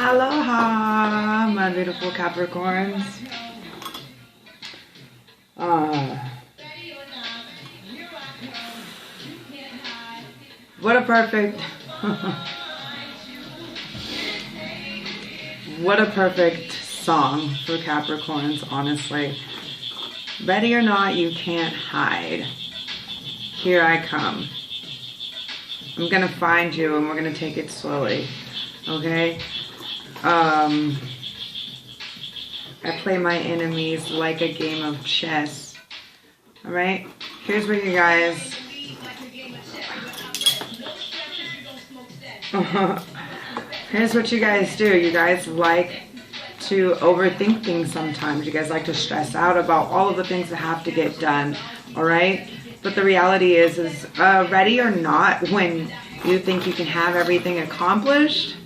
Aloha, my beautiful Capricorns. What a perfect, what a perfect song for Capricorns, honestly. Ready or not, you can't hide. Here I come. I'm gonna find you and we're gonna take it slowly, okay? I play my enemies like a game of chess, all right? Here's what you guys... Here's what you guys do. You guys like to overthink things sometimes. You guys like to stress out about all of the things that have to get done, all right? But the reality is ready or not, when you think you can have everything accomplished,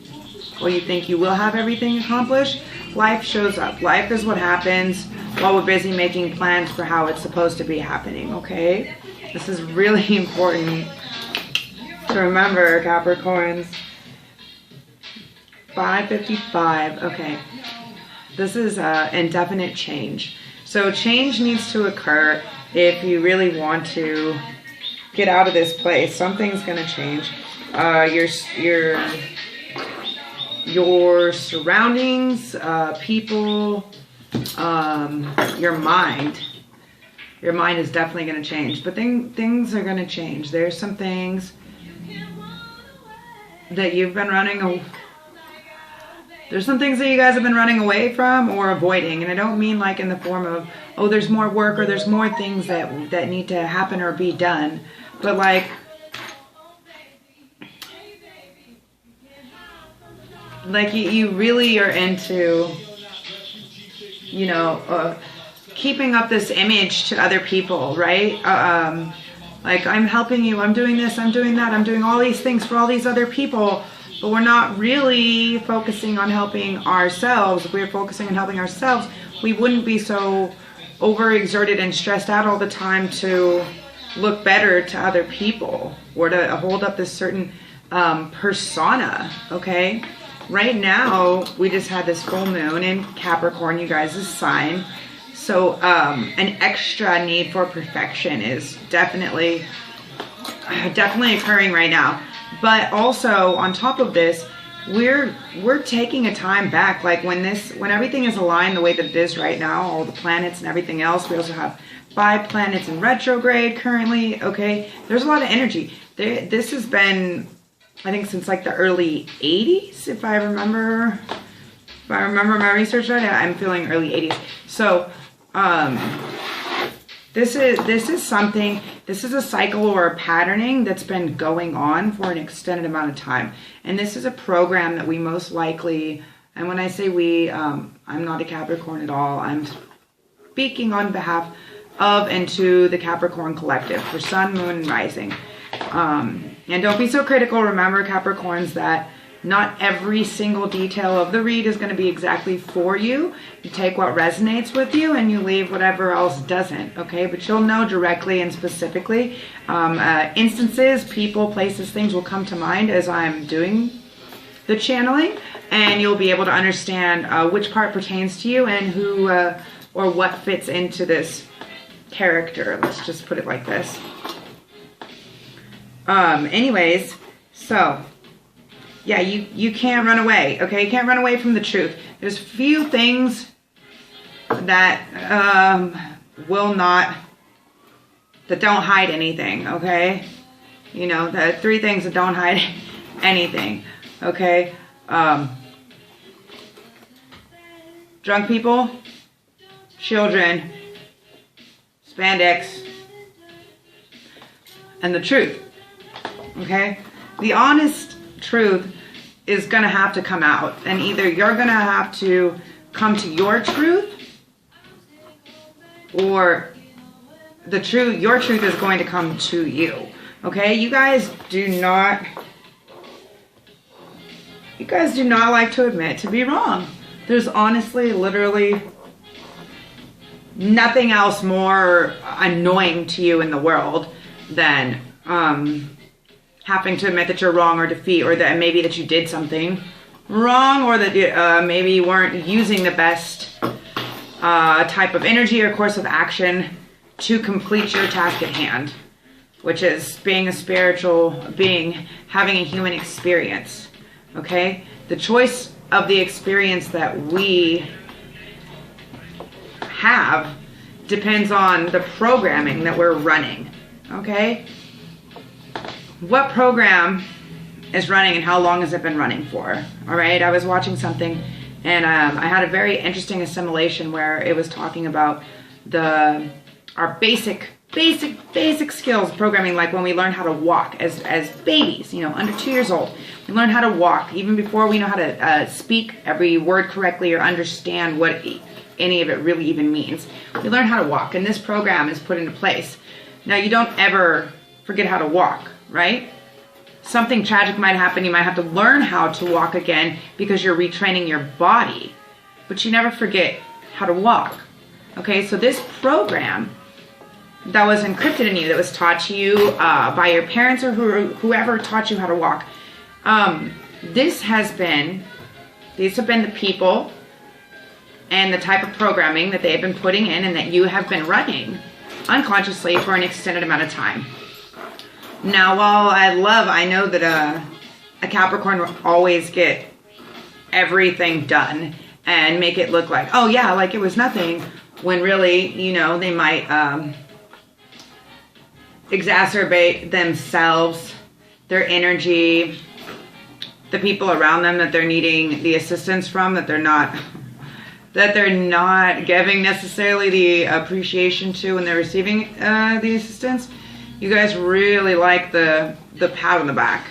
or you think you will have everything accomplished, life shows up. Life is what happens while we're busy making plans for how it's supposed to be happening, okay? This is really important to remember, Capricorns. 5:55, okay. This is indefinite change. So change needs to occur if you really want to get out of this place. Something's gonna change. Your surroundings, people, your mind. Your mind is definitely gonna change. But things are gonna change. There's some things that you've been there's some things that you guys have been running away from or avoiding. And I don't mean like in the form of, oh, there's more work or there's more things that need to happen or be done. But like you really are into, you know, keeping up this image to other people, right? Like, I'm helping you, I'm doing this, I'm doing that, I'm doing all these things for all these other people, but we're not really focusing on helping ourselves. If we were focusing on helping ourselves, we wouldn't be so overexerted and stressed out all the time to look better to other people or to hold up this certain persona, okay? Right now, we just had this full moon in Capricorn, you guys' sign. So an extra need for perfection is definitely occurring right now. But also on top of this, we're taking a time back. Like when everything is aligned the way that it is right now, all the planets and everything else. We also have 5 planets in retrograde currently. Okay, there's a lot of energy. This has been, I think, since like the early 80s, if I remember my research right. I'm feeling early 80s. So. This is something, this is a cycle or a patterning that's been going on for an extended amount of time. And this is a program that we most likely, and when I say we, I'm not a Capricorn at all. I'm speaking on behalf of and to the Capricorn collective for Sun, Moon, and Rising. And don't be so critical. Remember, Capricorns, that not every single detail of the read is going to be exactly for you. You take what resonates with you and you leave whatever else doesn't, okay? But you'll know directly and specifically. Instances, people, places, things will come to mind as I'm doing the channeling, and you'll be able to understand which part pertains to you and who or what fits into this character. Let's just put it like this. Anyways, so... yeah, you can't run away, okay? You can't run away from the truth. There's few things that that don't hide anything, okay? You know, the 3 things that don't hide anything, okay? Drunk people, children, spandex, and the truth, okay? The honest truth is gonna have to come out, and either you're gonna have to come to your truth, or your truth is going to come to you. Okay, you guys do not like to admit to be wrong. There's honestly, literally nothing else more annoying to you in the world than having to admit that you're wrong or defeat, or that maybe that you did something wrong, or that maybe you weren't using the best type of energy or course of action to complete your task at hand, which is being a spiritual being, having a human experience, okay? The choice of the experience that we have depends on the programming that we're running, okay? What program is running and how long has it been running for? All right, I was watching something and I had a very interesting assimilation where it was talking about our basic skills programming, like when we learn how to walk as babies, you know, under 2 years old. We learn how to walk even before we know how to speak every word correctly or understand what any of it really even means. We learn how to walk, and this program is put into place. Now, you don't ever forget how to walk, right? Something tragic might happen. You might have to learn how to walk again because you're retraining your body, but you never forget how to walk. Okay, so this program that was encrypted in you, that was taught to you by your parents or whoever taught you how to walk, these have been the people and the type of programming that they have been putting in and that you have been running unconsciously for an extended amount of time. Now, while I know that a Capricorn will always get everything done and make it look like, oh yeah, like it was nothing, when really, you know, they might exacerbate themselves, their energy, the people around them that they're needing the assistance from, that they're not giving necessarily the appreciation to when they're receiving the assistance. You guys really like the pat on the back.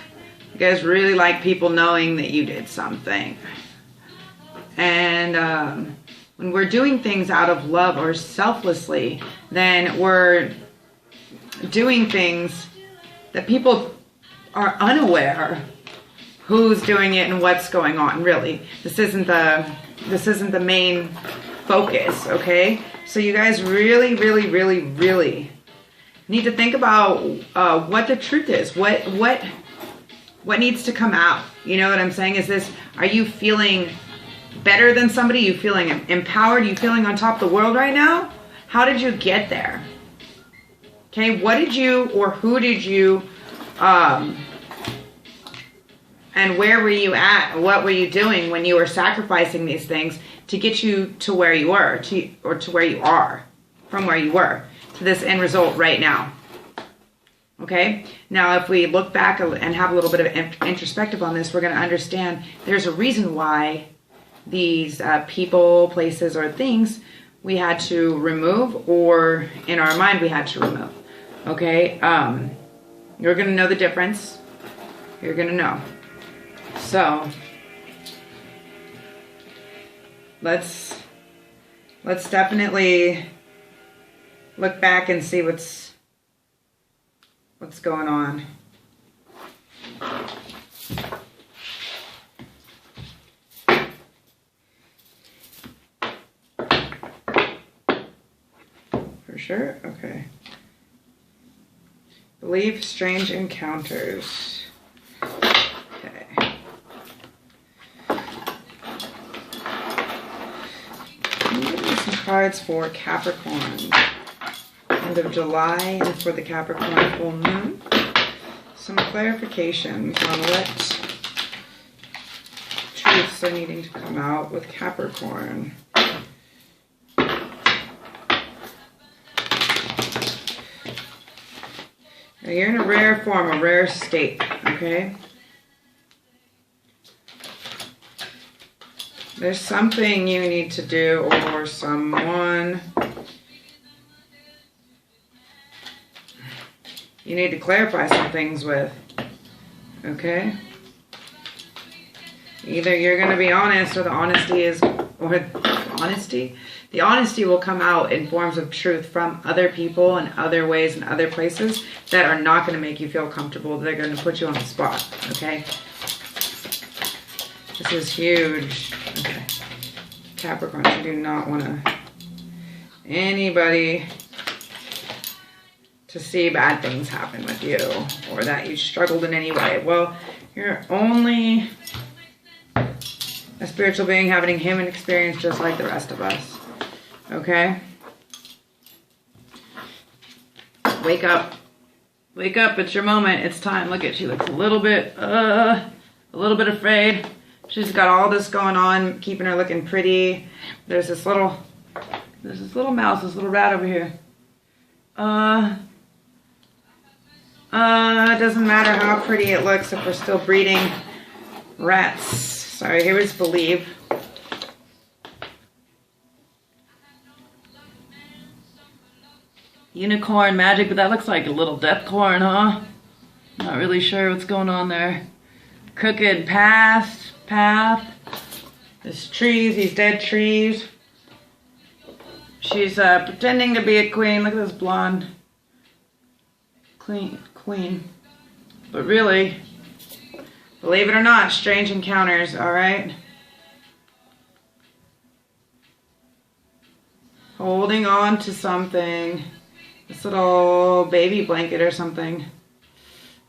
You guys really like people knowing that you did something. And when we're doing things out of love or selflessly, then we're doing things that people are unaware who's doing it and what's going on, really. This isn't the main focus, okay? So you guys really, really, really, really need to think about what the truth is. What needs to come out? You know what I'm saying? Are you feeling better than somebody? You feeling empowered? You feeling on top of the world right now? How did you get there? Okay, what did you or who did you and where were you at? What were you doing when you were sacrificing these things to get you to where you were, to where you are, from where you were to this end result right now? Okay, now if we look back and have a little bit of introspective on this, we're going to understand there's a reason why these people, places, or things we had to remove, or in our mind we had to remove. Okay, you're going to know the difference. You're going to know. So let's definitely look back and see what's going on. For sure? Okay. Believe strange encounters. Okay. I'm going to do some cards for Capricorn. End of July and for the Capricorn full moon. Some clarifications on what truths are needing to come out with Capricorn. Now you're in a rare form, a rare state, okay? There's something you need to do, or someone you need to clarify some things with, okay? Either you're going to be honest, or the honesty will come out in forms of truth from other people and other ways and other places that are not going to make you feel comfortable. They're going to put you on the spot, okay? This is huge. Okay. Capricorn, you do not want anybody to see bad things happen with you, or that you struggled in any way. Well, you're only A spiritual being having human experience just like the rest of us. Okay? Wake up. Wake up, it's your moment. It's time. Look at, she looks a little bit afraid. She's got all this going on, keeping her looking pretty. There's this little mouse, this little rat over here. It doesn't matter how pretty it looks if we're still breeding rats. Sorry, here is believe. Unicorn magic, but that looks like a little death corn, huh? Not really sure what's going on there. Crooked path. There's trees, these dead trees. She's pretending to be a queen. Look at this blonde queen. But really, believe it or not, strange encounters, all right? Holding on to something. This little baby blanket or something.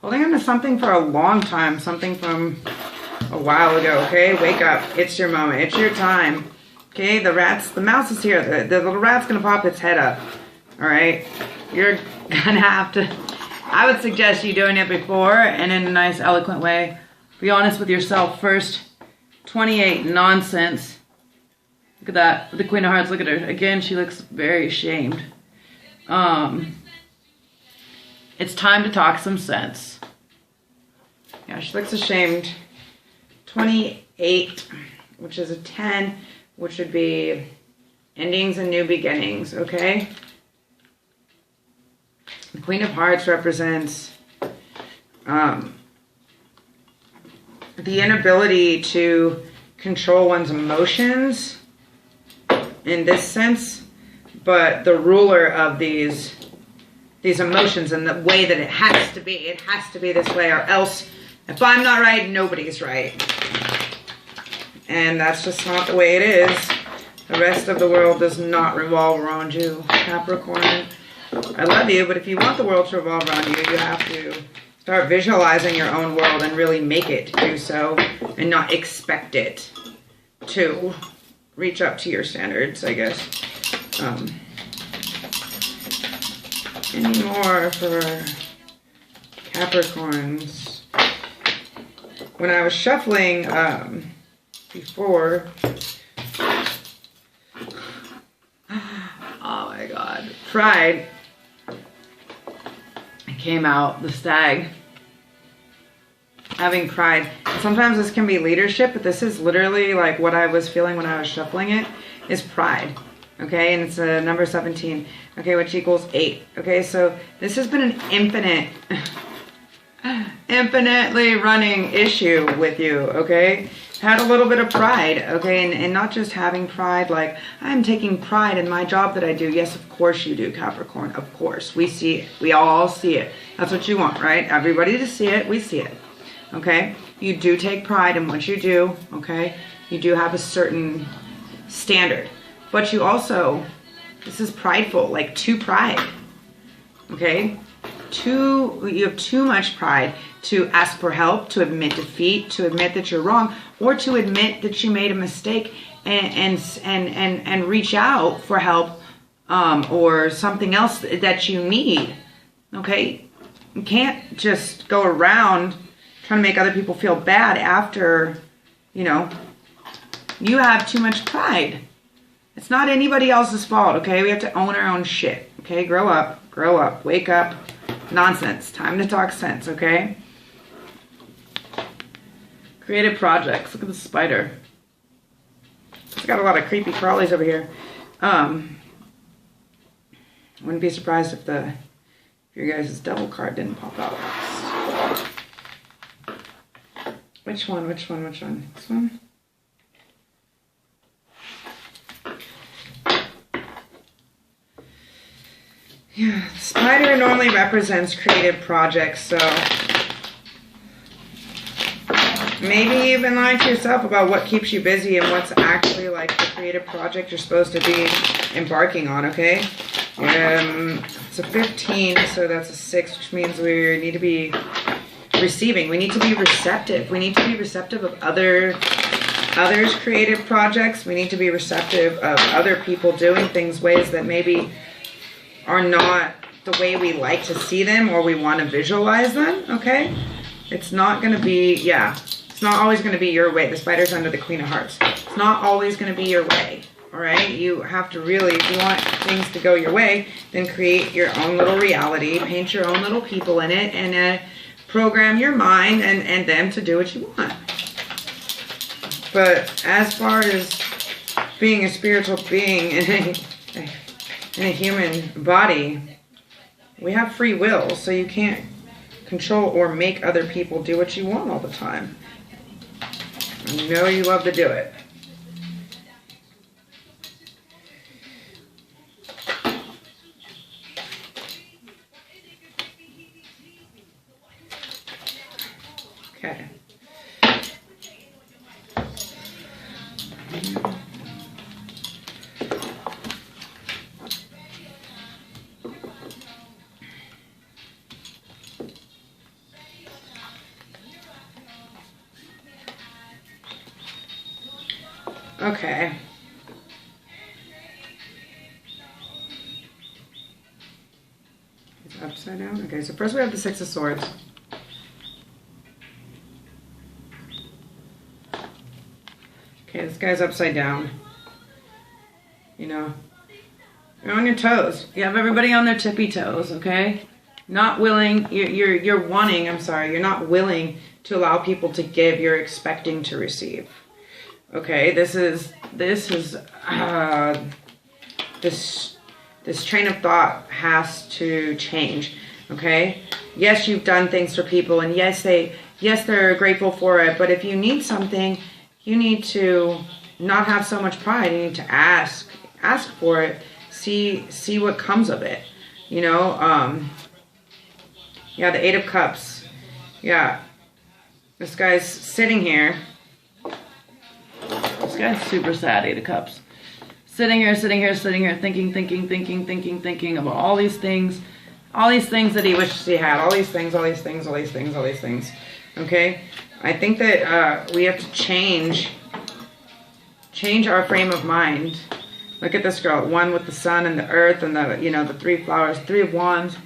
Holding on to something for a long time. Something from a while ago, okay? Wake up. It's your moment. It's your time. Okay, the mouse is here. The little rat's gonna pop its head up. All right? You're gonna have to, I would suggest you doing it before and in a nice, eloquent way. Be honest with yourself first. 28, nonsense. Look at that. The Queen of Hearts, look at her. Again, she looks very ashamed. It's time to talk some sense. Yeah, she looks ashamed. 28, which is a 10, which would be endings and new beginnings, okay? The Queen of Hearts represents the inability to control one's emotions in this sense, but the ruler of these emotions and the way that it has to be this way, or else if I'm not right, nobody's right. And that's just not the way it is. The rest of the world does not revolve around you, Capricorn. I love you, but if you want the world to revolve around you, you have to start visualizing your own world and really make it do so, and not expect it to reach up to your standards, I guess. Any more for Capricorns? When I was shuffling before, oh my God, Pride came out, the stag. Having pride. Sometimes this can be leadership, but this is literally like what I was feeling when I was shuffling it, is pride. Okay, and it's a number 17. Okay, which equals 8. Okay, so this has been an infinitely running issue with you, okay? Had a little bit of pride, okay? And not just having pride, like, I'm taking pride in my job that I do. Yes, of course you do, Capricorn. Of course. We see it. We all see it. That's what you want, right? Everybody to see it. We see it. Okay? You do take pride in what you do, okay? You do have a certain standard. But you also, this is prideful, like too pride, okay? You have too much pride to ask for help, to admit defeat, to admit that you're wrong, or to admit that you made a mistake and reach out for help or something else that you need, okay? You can't just go around trying to make other people feel bad after, you know, you have too much pride. It's not anybody else's fault, okay? We have to own our own shit, okay? Grow up, wake up. Nonsense. Time to talk sense, okay? Creative projects. Look at the spider. It's got a lot of creepy crawlies over here. Wouldn't be surprised if your guys' devil card didn't pop out. Which one? This one? Yeah, the spider normally represents creative projects, so maybe you've been lying to yourself about what keeps you busy and what's actually like the creative project you're supposed to be embarking on, okay? It's a 15, so that's a 6, which means we need to be receiving. We need to be receptive. We need to be receptive of other others' creative projects. We need to be receptive of other people doing things ways that maybe are not the way we like to see them or we want to visualize them, okay? It's not going to be, yeah, it's not always going to be your way. The spider's under the Queen of Hearts. It's not always going to be your way, all right? You have to really, if you want things to go your way, then create your own little reality, paint your own little people in it, and program your mind and them to do what you want. But as far as being a spiritual being in a human body, we have free will, so you can't control or make other people do what you want all the time. I know you love to do it. Okay. Okay. It's upside down. Okay, so first we have the Six of Swords. Okay, this guy's upside down. You know, you're on your toes. You have everybody on their tippy toes, okay? Not willing, you're wanting, I'm sorry, you're not willing to allow people to give, you're expecting to receive. Okay, this train of thought has to change, okay? Yes, you've done things for people, and yes, they're grateful for it, but if you need something, you need to not have so much pride. You need to ask for it, see what comes of it, you know? Yeah, the Eight of Cups. Yeah, this guy's sitting here. This guy's super sad, Eight of Cups. Sitting here, thinking about all these things that he wishes he had, all these things. Okay? I think that we have to change our frame of mind. Look at this girl, one with the sun and the earth and the, you know, the three flowers, Three of Wands.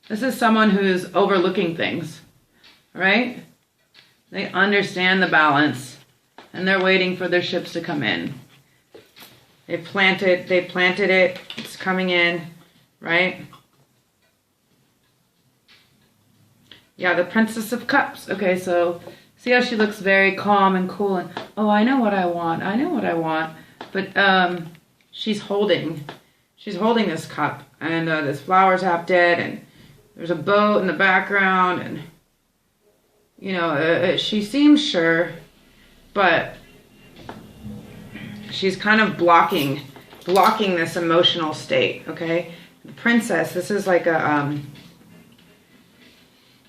This is someone who's overlooking things, right? They understand the balance, and they're waiting for their ships to come in. They planted it, it's coming in, right? Yeah, the Princess of Cups. Okay, so see how she looks very calm and cool, and oh, I know what I want. But she's holding this cup, and this flower's half dead, and there's a boat in the background, and you know, she seems sure, but she's kind of blocking this emotional state, okay? The Princess, this is like a,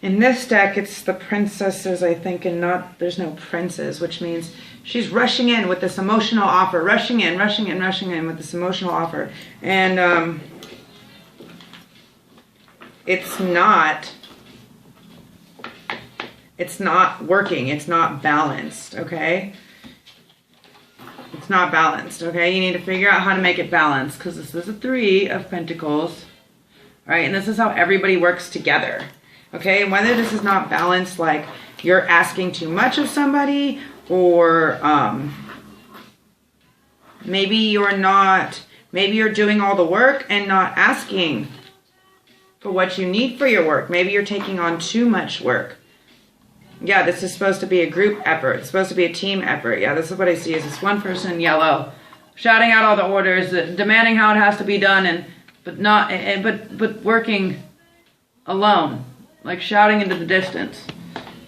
in this deck, it's the princesses, I think, and not, there's no princes, which means she's rushing in with this emotional offer, rushing in with this emotional offer. And it's not working. It's not balanced, okay? It's not balanced, okay? You need to figure out how to make it balanced, because this is a Three of Pentacles, right? And this is how everybody works together, okay? And whether this is not balanced, like you're asking too much of somebody, or maybe you're doing all the work and not asking for what you need for your work. Maybe you're taking on too much work. Yeah, this is supposed to be a group effort. It's supposed to be a team effort. Yeah, this is what I see is this one person in yellow shouting out all the orders, demanding how it has to be done, but working alone, like shouting into the distance.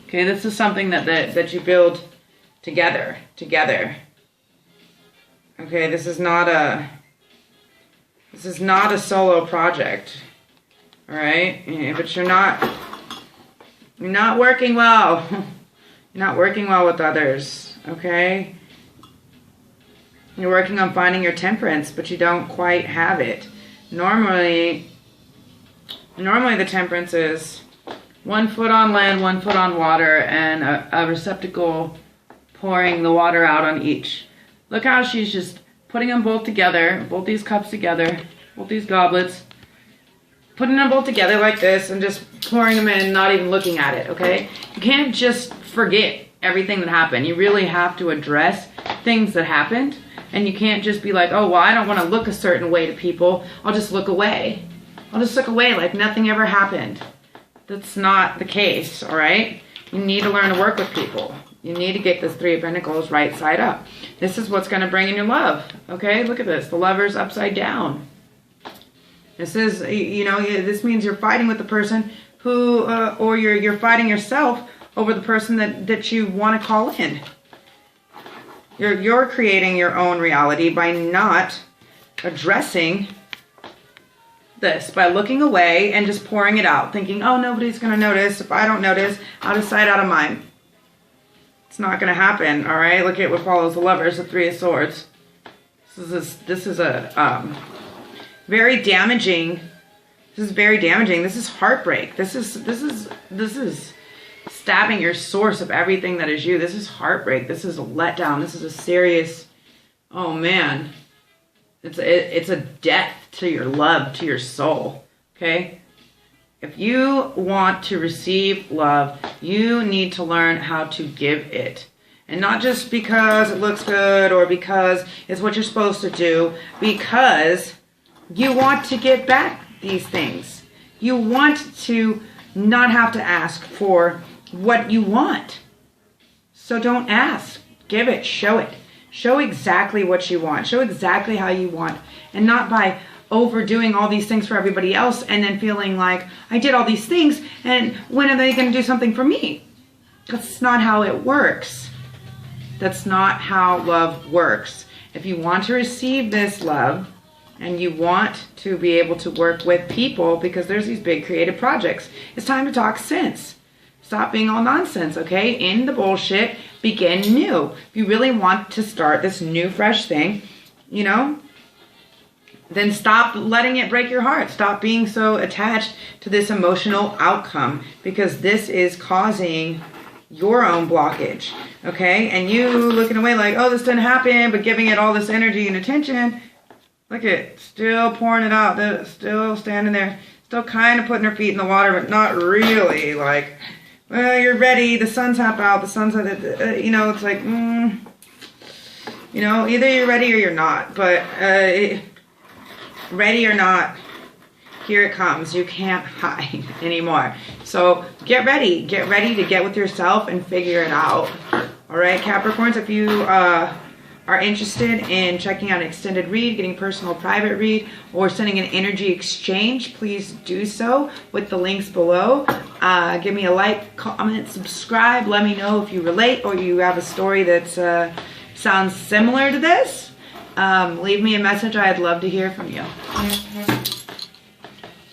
Okay, this is something that you build together. Okay, this is not a solo project. All right, yeah, but you're not working well. You're not working well with others, okay? You're working on finding your temperance, but you don't quite have it. Normally the temperance is 1 foot on land, 1 foot on water, and a receptacle pouring the water out on each. Look how she's just putting them both together, both these cups together, both these goblets, putting them both together like this and just pouring them in, not even looking at it, okay? You can't just forget everything that happened. You really have to address things that happened, and you can't just be like, oh, well, I don't want to look a certain way to people. I'll just look away. I'll just look away like nothing ever happened. That's not the case, all right? You need to learn to work with people. You need to get this 3 of Pentacles right side up. This is what's going to bring in your love, okay? Look at this. The Lover's upside down. This is, you know, this means you're fighting with the person who, or you're fighting yourself over the person that you want to call in. You're creating your own reality by not addressing this, by looking away and just pouring it out, thinking, oh, nobody's going to notice. If I don't notice, out of sight, out of mind. It's not going to happen, all right? Look at what follows the Lovers, the 3 of Swords. This is a very damaging. This is very damaging. This is heartbreak. This is stabbing your source of everything that is you. This is heartbreak. This is a letdown. This is a serious, oh man. It's a death to your love, to your soul, okay? If you want to receive love, you need to learn how to give it. And not just because it looks good or because it's what you're supposed to do, because you want to get back these things. You want to not have to ask for what you want. So don't ask. Give it. Show it. Show exactly what you want. Show exactly how you want. And not by overdoing all these things for everybody else and then feeling like, I did all these things and when are they going to do something for me? That's not how it works. That's not how love works. If you want to receive this love and you want to be able to work with people, because there's these big creative projects, it's time to talk sense. Stop being all nonsense, okay? End the bullshit. Begin new. If you really want to start this new, fresh thing, you know, then stop letting it break your heart. Stop being so attached to this emotional outcome, because this is causing your own blockage, okay? And you looking away like, oh, this didn't happen, but giving it all this energy and attention. Look at, still pouring it out, still standing there, still kind of putting her feet in the water, but not really. Like, well, you're ready, the sun's half out, the sun's, you know, it's like, you know, either you're ready or you're not, but ready or not, here it comes. You can't hide anymore. So get ready to get with yourself and figure it out. All right, Capricorns, if you are interested in checking out an extended read, getting personal private read, or sending an energy exchange, please do so with the links below. Give me a like, comment, subscribe. Let me know if you relate or you have a story that sounds similar to this. Leave me a message. I'd love to hear from you.